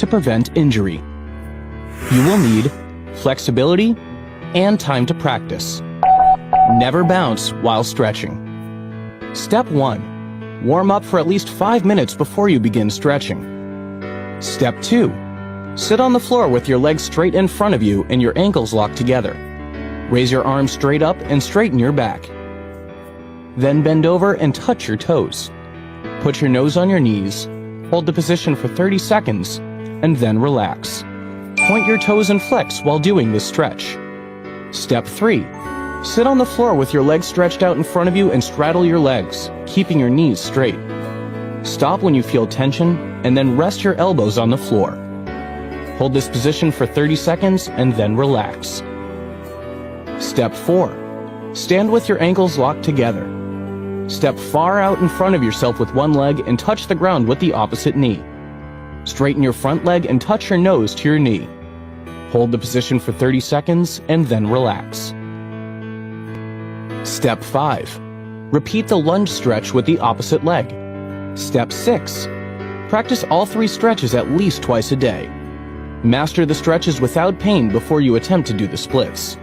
prevent injury. You will need flexibility and time to practice. Never bounce while stretching. Step 1. Warm up for at least 5 minutes before you begin stretching. Step 2. Sit on the floor with your legs straight in front of you and your ankles locked together. Raise your arms straight up and straighten your back. Then bend over and touch your toes. Put your nose on your knees, hold the position for 30 seconds, and then relax. Point your toes and flex while doing this stretch. Step 3. Sit on the floor with your legs stretched out in front of you and straddle your legs, keeping your knees straight. Stop when you feel tension, and then rest your elbows on the floor. Hold this position for 30 seconds and then relax. Step 4. Stand with your ankles locked together. Step far out in front of yourself with one leg and touch the ground with the opposite knee. Straighten your front leg and touch your nose to your knee. Hold the position for 30 seconds and then relax. Step 5. Repeat the lunge stretch with the opposite leg. Step 6. Practice all 3 stretches at least twice a day. Master the stretches without pain before you attempt to do the splits.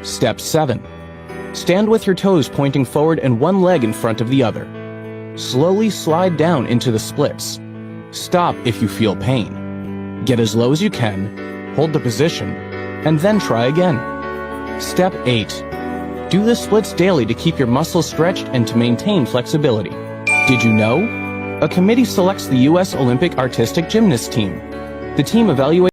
Step 7. Stand with your toes pointing forward and one leg in front of the other. Slowly slide down into the splits. Stop if you feel pain. Get as low as you can, hold the position, and then try again. Step 8. Do the splits daily to keep your muscles stretched and to maintain flexibility. Did you know? A committee selects the U.S. Olympic Artistic Gymnast team. The team evaluates